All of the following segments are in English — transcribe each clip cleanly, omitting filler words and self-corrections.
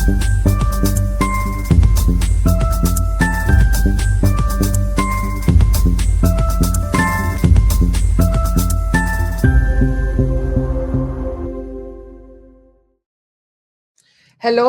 Hello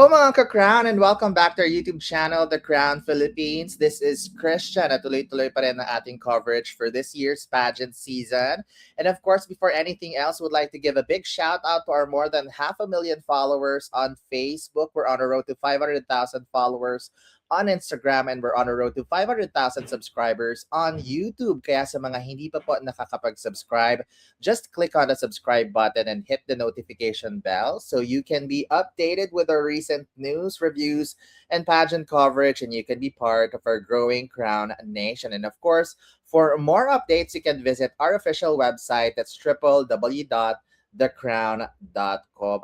mga ka-Crown and welcome back to our YouTube channel, The Crown Philippines. This is Christian at tuloy-tuloy pa rin ang ating coverage for this year's pageant season. And of course, before anything else, would like to give a big shout out to our more than 500,000 followers on Facebook. We're on a road to 500,000 followers on Instagram and we're on a road to 500,000 subscribers on YouTube. Kaya sa mga hindi pa po nakakapag-subscribe, just click on the subscribe button and hit the notification bell so you can be updated with our recent news, reviews, and pageant coverage, and you can be part of our growing Crown Nation. And of course, for more updates, you can visit our official website. That's www.thecrown.com.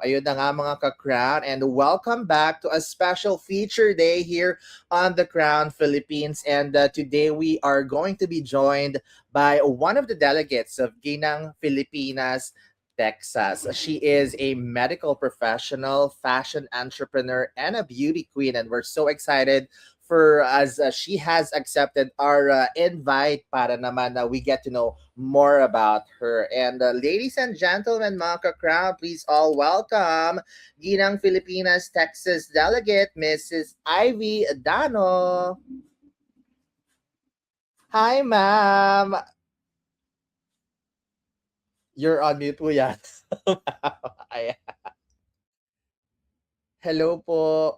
Ayun na nga mga ka-Crown, and welcome back to a special feature day here on The Crown Philippines. And today we are going to be joined by one of the delegates of Ginang Filipinas, Texas. She is a medical professional, fashion entrepreneur, and a beauty queen. And we're so excited for as she has accepted our invite para naman we get to know more about her. And ladies and gentlemen, mga ka-Crown, please all welcome Ginang Filipinas, Texas delegate, Mrs. Ivy Dano. Hi, ma'am. You're on mute po yan. Ayan. Hello po.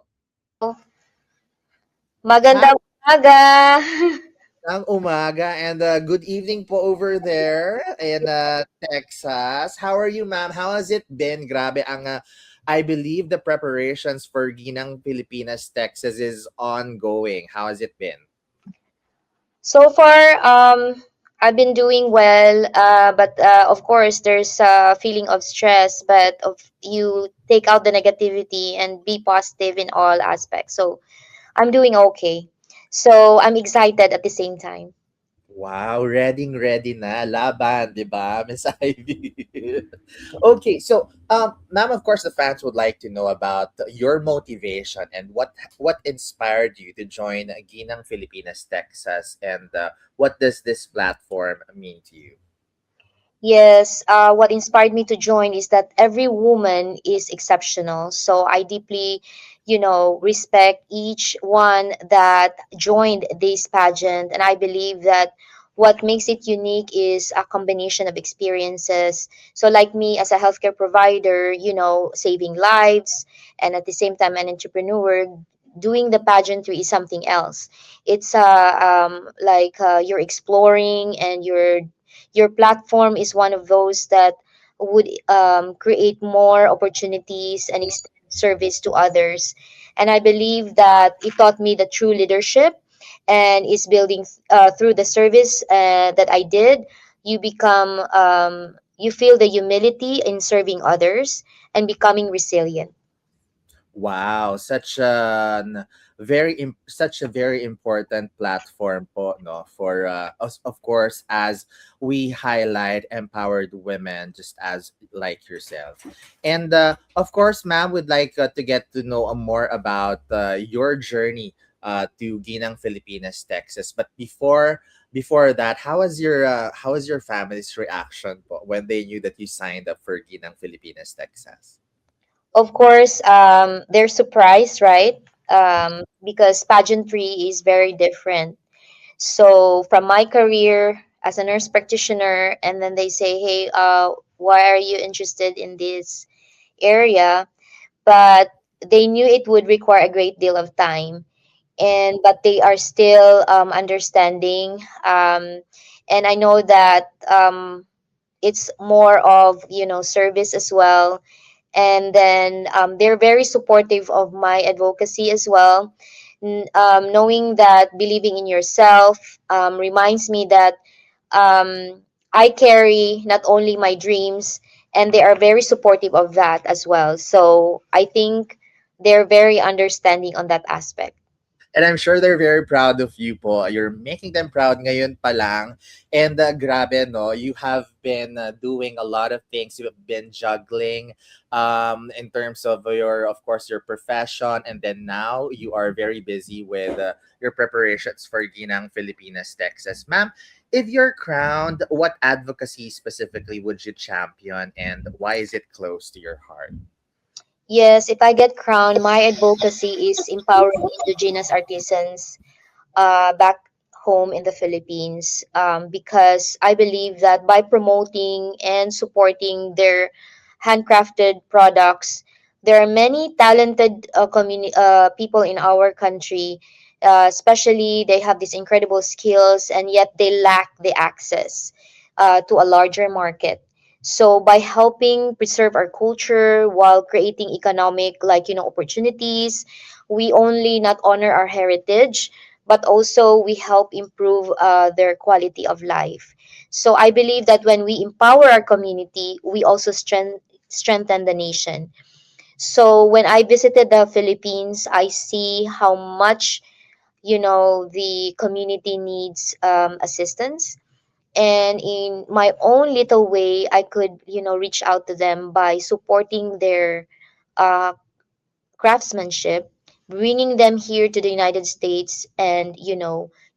Magandang umaga. Ang umaga and good evening po over there in Texas. How are you, ma'am? How has it been? Grabe ang I believe the preparations for Ginang Pilipinas, Texas is ongoing. How has it been? So far, I've been doing well, but of course, there's a feeling of stress, but you take out the negativity and be positive in all aspects. So I'm doing okay. So I'm excited at the same time. Wow, ready na. Laban, di ba, Miss Ivy? Okay, so ma'am, of course the fans would like to know about your motivation and what inspired you to join Ginang Filipinas Texas, and what does this platform mean to you? Yes, what inspired me to join is that every woman is exceptional. So I deeply, respect each one that joined this pageant. And I believe that what makes it unique is a combination of experiences. So, like me as a healthcare provider, saving lives, and at the same time, an entrepreneur. Doing the pageantry is something else. It's like you're exploring and your platform is one of those that would create more opportunities and extend service to others. And I believe that it taught me the true leadership and is building through the service that I did. You become, you feel the humility in serving others and becoming resilient. Wow, such a very important platform po, no, for us, of course, as we highlight empowered women just as like yourself. And of course, ma'am, would like to get to know more about your journey to Ginang Filipinas, Texas. But before that, how was your family's reaction po when they knew that you signed up for Ginang Filipinas, Texas? Of course, they're surprised, right? Because pageantry is very different. So from my career as a nurse practitioner, and then they say, "Hey, why are you interested in this area?" But they knew it would require a great deal of time, and but they are still understanding. And I know that it's more of service as well, and then they're very supportive of my advocacy as well. Knowing that believing in yourself reminds me that I carry not only my dreams, and they are very supportive of that as well. So I think they're very understanding on that aspect. And I'm sure they're very proud of you po. You're making them proud ngayon pa lang. And grabe, no? You have been doing a lot of things. You have been juggling in terms of your, of course, your profession. And then now you are very busy with your preparations for Ginang Filipinas, Texas. Ma'am, if you're crowned, what advocacy specifically would you champion and why is it close to your heart? Yes, if I get crowned, my advocacy is empowering indigenous artisans back home in the Philippines, because I believe that by promoting and supporting their handcrafted products, there are many talented people in our country. Especially, they have these incredible skills, and yet they lack the access to a larger market. So by helping preserve our culture while creating economic, opportunities, we only not honor our heritage, but also we help improve their quality of life. So I believe that when we empower our community, we also strengthen the nation. So when I visited the Philippines, I see how much, the community needs assistance. And in my own little way, I could, reach out to them by supporting their uh, craftsmanship, bringing them here to the United States, and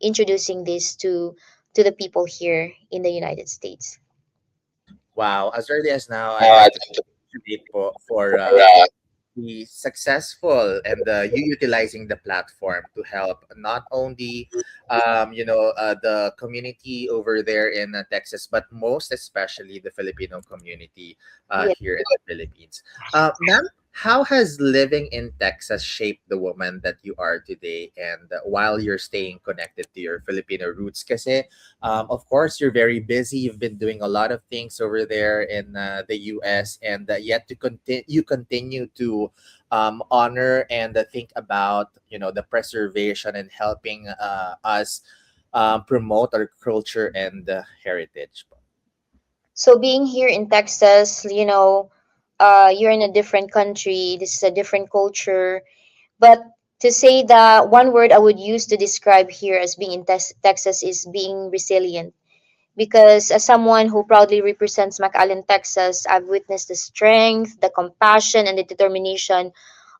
introducing this to the people here in the United States. Wow, as early as now, I'd like to congratulate for be successful and you utilizing the platform to help not only the community over there in Texas, but most especially the Filipino community Yeah. here in the Philippines. Ma'am, how has living in Texas shaped the woman that you are today, and while you're staying connected to your Filipino roots? Kasi of course, you're very busy. You've been doing a lot of things over there in the U.S. and yet to continue, you continue to honor and think about the preservation and helping us promote our culture and heritage. So being here in Texas, you're in a different country. This is a different culture. But to say that one word I would use to describe here as being in Texas is being resilient. Because as someone who proudly represents McAllen, Texas, I've witnessed the strength, the compassion, and the determination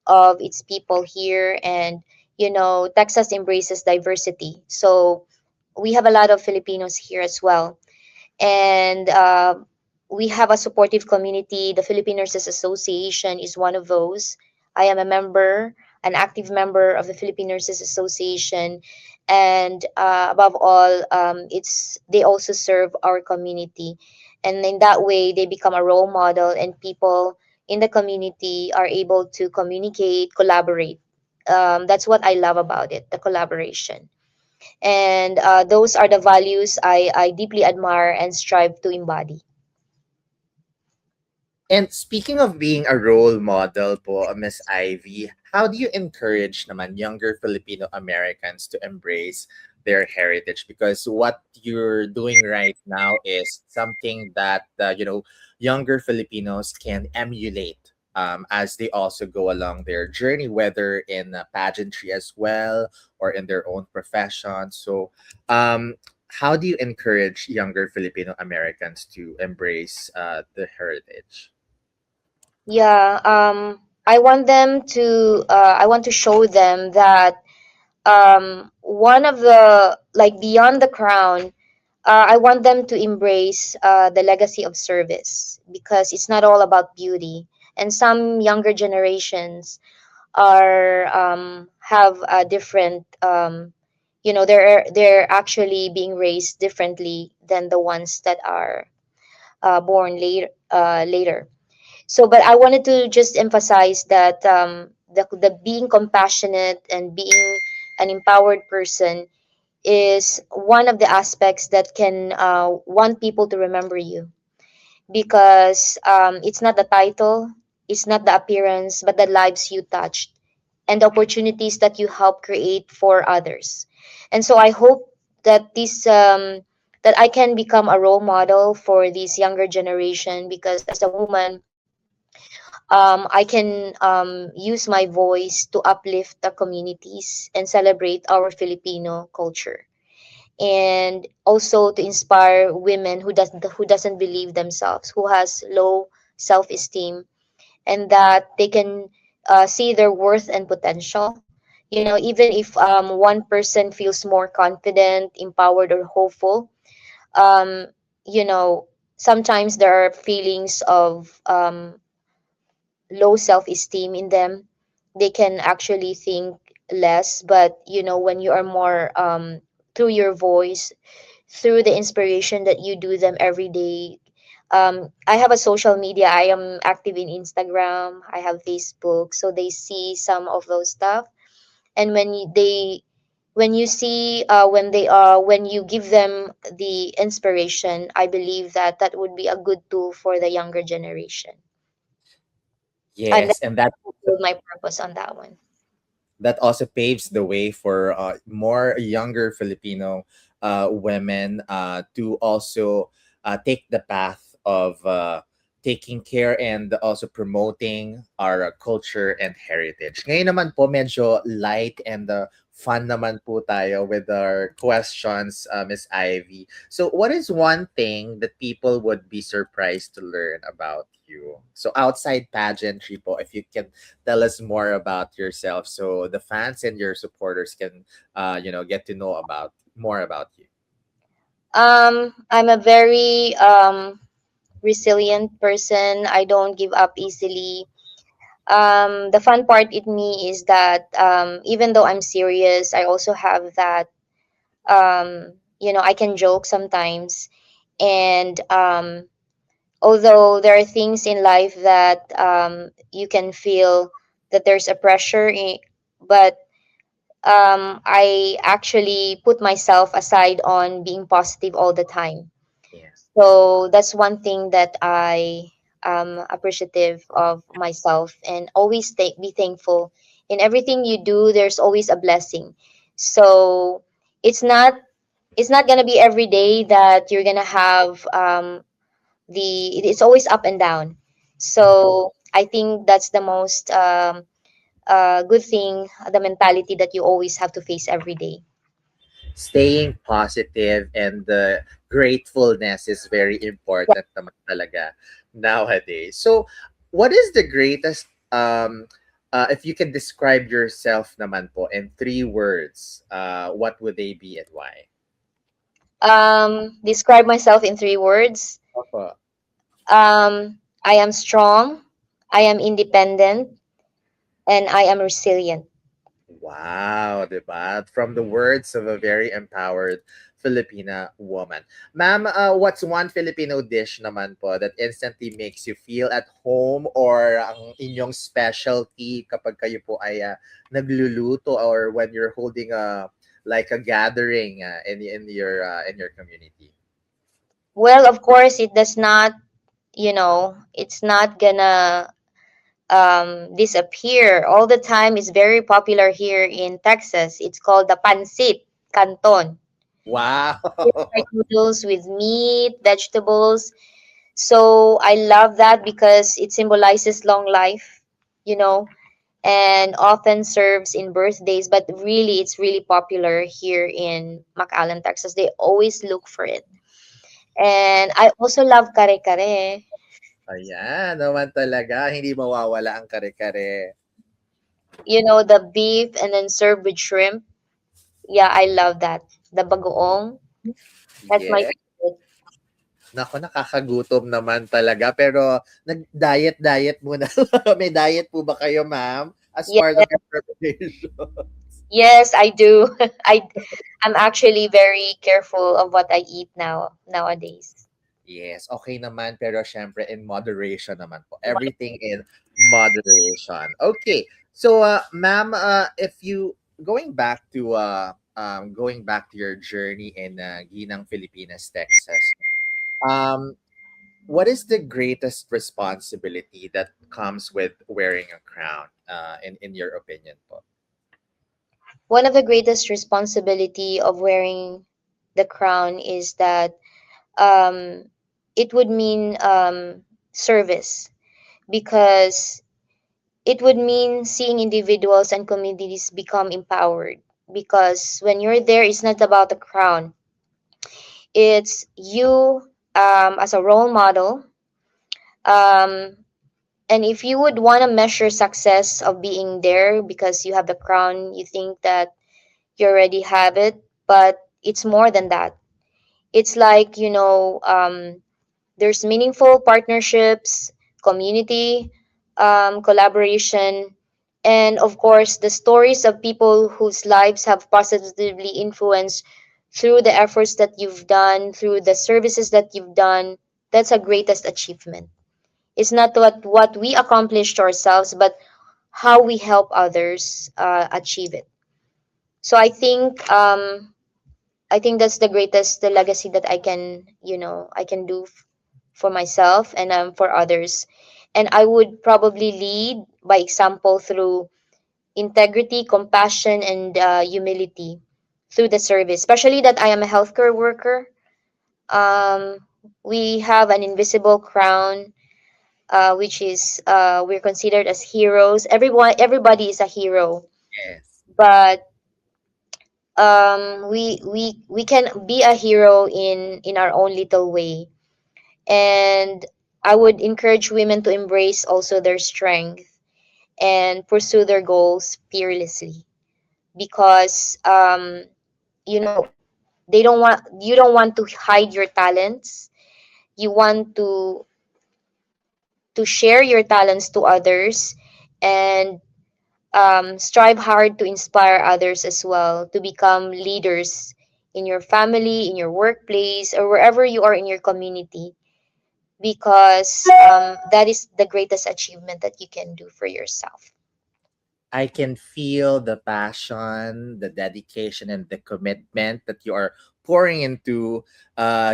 of its people here. And, Texas embraces diversity. So we have a lot of Filipinos here as well. And we have a supportive community. The Philippine Nurses Association is one of those. I am a member, an active member of the Philippine Nurses Association, and above all, it's they also serve our community, and in that way, they become a role model, and people in the community are able to communicate, collaborate. That's what I love about it, the collaboration. And those are the values I deeply admire and strive to embody. And speaking of being a role model po, Miss Ivy, how do you encourage naman younger Filipino Americans to embrace their heritage? Because what you're doing right now is something that younger Filipinos can emulate as they also go along their journey, whether in pageantry as well or in their own profession. So, how do you encourage younger Filipino Americans to embrace the heritage? Yeah, I want to show them that one of the, like, beyond the crown, I want them to embrace the legacy of service, because it's not all about beauty. And some younger generations are have a different, they're actually being raised differently than the ones that are born later. So, but I wanted to just emphasize that the being compassionate and being an empowered person is one of the aspects that can want people to remember you, because it's not the title, it's not the appearance, but the lives you touched and the opportunities that you help create for others. And so I hope that that I can become a role model for this younger generation, because as a woman, I can use my voice to uplift the communities and celebrate our Filipino culture, and also to inspire women who doesn't believe themselves, who has low self-esteem, and that they can see their worth and potential. Even if one person feels more confident, empowered, or hopeful, um, you know, sometimes there are feelings of low self-esteem in them. They can actually think less, but when you are more through your voice, through the inspiration that you do them every day. I have a social media. I am active in Instagram. I have Facebook, so they see some of those stuff. And when you see when you give them the inspiration, I believe that that would be a good tool for the younger generation. And Yes, that and that fulfilled my purpose on that one. that also paves the way for more younger Filipino women to also take the path of taking care and also promoting our culture and heritage. Ngayon naman po medyo light and fun naman po tayo with our questions, Miss Ivy. So what is one thing that people would be surprised to learn about you? So outside pageantry po, if you can tell us more about yourself so the fans and your supporters can get to know about more about you. I'm a very resilient person. I don't give up easily. The fun part in me is that even though I'm serious, I also have that I can joke sometimes. And although there are things in life that you can feel that there's a pressure but I actually put myself aside on being positive all the time. Yeah. So that's one thing that I am appreciative of myself, and always be thankful. In everything you do, there's always a blessing. So it's not it's not gonna be every day that you're gonna have it's always up and down. So I think that's the most good thing, the mentality that you always have to face every day. Staying positive and the gratefulness is very Yeah. important naman talaga nowadays. So, what is the greatest if you can describe yourself naman po in three words, what would they be and why? Describe myself in three words. Opo. I am strong, I am independent, and I am resilient. Wow, diba? From the words of a very empowered Filipina woman. Ma'am, what's one Filipino dish naman po that instantly makes you feel at home or ang inyong specialty kapag kayo po ay nagluluto or when you're holding a like a gathering in your community? Well, of course, it does not, it's not gonna disappear all the time. It's very popular here in Texas. It's called the pancit canton. Wow. Fried noodles with meat, vegetables. So I love that because it symbolizes long life, you know, and often serves in birthdays. But really, it's really popular here in McAllen, Texas. They always look for it. And I also love kare kare. Ayan naman talaga, hindi mawawala ang kare-kare. The beef and then served with shrimp. Yeah, I love that. The bagoong. That's my Yeah. favorite. Naku, nakakagutom naman talaga. Pero nag-diet-diet muna. May diet po ba kayo, ma'am? As Yeah, part of your preparation? yes, I do. I'm actually very careful of what I eat nowadays. Yes, okay naman. Pero syempre, in moderation naman po. Everything in moderation. Okay. So, ma'am, if you, going back to your journey in Ginang, Filipinas, Texas, um, what is the greatest responsibility that comes with wearing a crown, in your opinion po? One of the greatest responsibility of wearing the crown is that um, it would mean service. because it would mean seeing individuals and communities become empowered. Because when you're there, it's not about the crown, it's you as a role model. Um, and if you would want to measure success of being there because you have the crown, you think that you already have it, but it's more than that. It's like, there's meaningful partnerships, community, collaboration, and of course, the stories of people whose lives have positively influenced through the efforts that you've done, through the services that you've done. That's a greatest achievement. It's not what we accomplished ourselves, but how we help others achieve it. So I think that's the greatest the legacy that I can do for myself and for others. And I would probably lead by example through integrity, compassion, and humility through the service, especially that I am a healthcare worker. We have an invisible crown, which is we're considered as heroes. Everybody is a hero, Yes. but we can be a hero in our own little way. And I would encourage women to embrace also their strength and pursue their goals fearlessly, because you know they don't want you don't want to hide your talents. You want to share your talents to others, and strive hard to inspire others as well to become leaders in your family, in your workplace, or wherever you are in your community, because that is the greatest achievement that you can do for yourself. I can feel the passion, the dedication, and the commitment that you are pouring into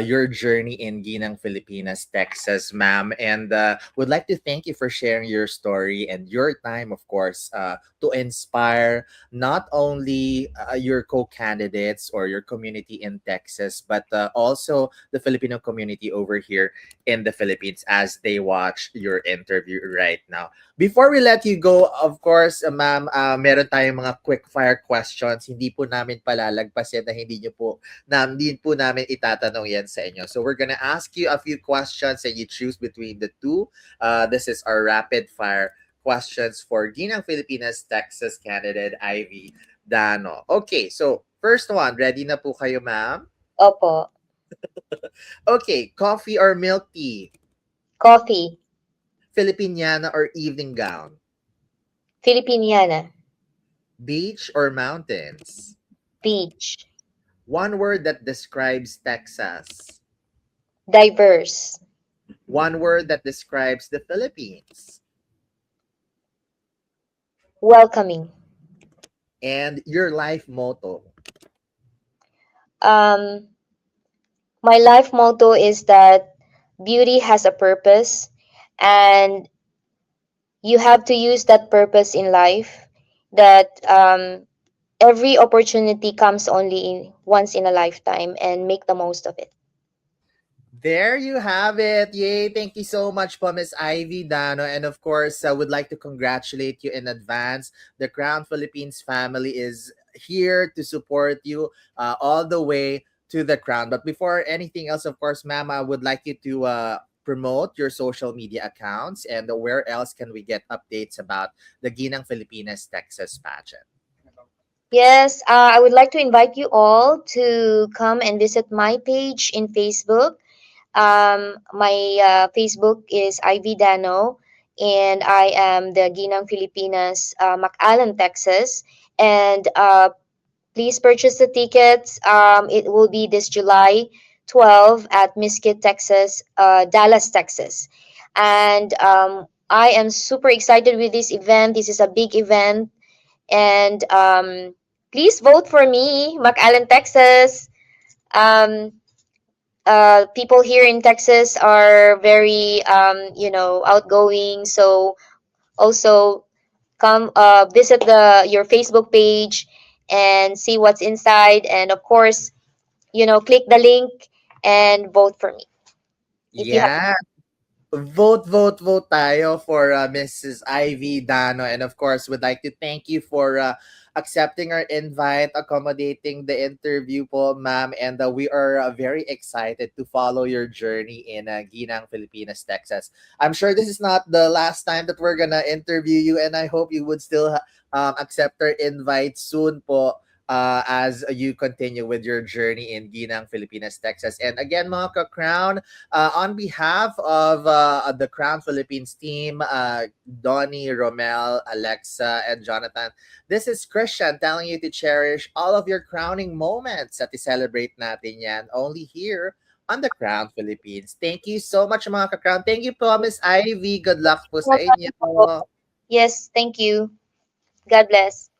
your journey in Ginang, Filipinas, Texas, ma'am. And would like to thank you for sharing your story and your time, of course, to inspire not only your co-candidates or your community in Texas, but also the Filipino community over here in the Philippines as they watch your interview right now. Before we let you go, of course, ma'am, meron tayong mga quick fire questions. Hindi po namin palalagpasin na hindi po namin itatanong yan sa inyo. So we're gonna ask you a few questions and you choose between the two. This is our rapid fire questions for Ginang Filipinas Texas candidate Ivy Dano. Okay, so first one, ready na po kayo, ma'am? Opo. Okay, coffee or milk tea? Coffee. Filipiniana or evening gown? Filipiniana. Beach or mountains? Beach. One word that describes Texas. Diverse. One word that describes the Philippines. Welcoming. And your life motto. um my life motto is that beauty has a purpose, and you have to use that purpose in life, that every opportunity comes only once in a lifetime, and make the most of it. There you have it. Yay. Thank you so much po, Miss Ivy Dano. And of course, I would like to congratulate you in advance. The Crown Philippines family is here to support you all the way to the crown. But before anything else, of course, ma'am, I would like you to promote your social media accounts and where else can we get updates about the Ginang Filipinas Texas pageant. Yes, I would like to invite you all to come and visit my page in Facebook. My Facebook is Ivy Dano, and I am the Ginang Filipinas, McAllen, Texas. And please purchase the tickets. It will be this July 12 at Mesquite, Texas, Dallas, Texas. And I am super excited with this event. This is a big event. And please vote for me, McAllen, Texas. Um, People here in Texas are very, outgoing. So also come visit your Facebook page and see what's inside, and of course, click the link and vote for me if you have. Yeah. vote, vote, vote tayo for Mrs. Ivy Dano. And of course, would like to thank you for accepting our invite, accommodating the interview po, ma'am. And we are very excited to follow your journey in Ginang, Filipinas, Texas. I'm sure this is not the last time that we're gonna interview you, and I hope you would still accept our invite soon po as you continue with your journey in Ginang, Filipinas, Texas. And again, mga ka-Crown, on behalf of the Crown Philippines team, Donnie, Romel, Alexa, and Jonathan, this is Christian telling you to cherish all of your crowning moments at i-celebrate natin yan only here on the Crown Philippines. Thank you so much mga ka-Crown. Thank you po, Miss Ivy. Good luck po sa inyo. Yes, thank you. God bless.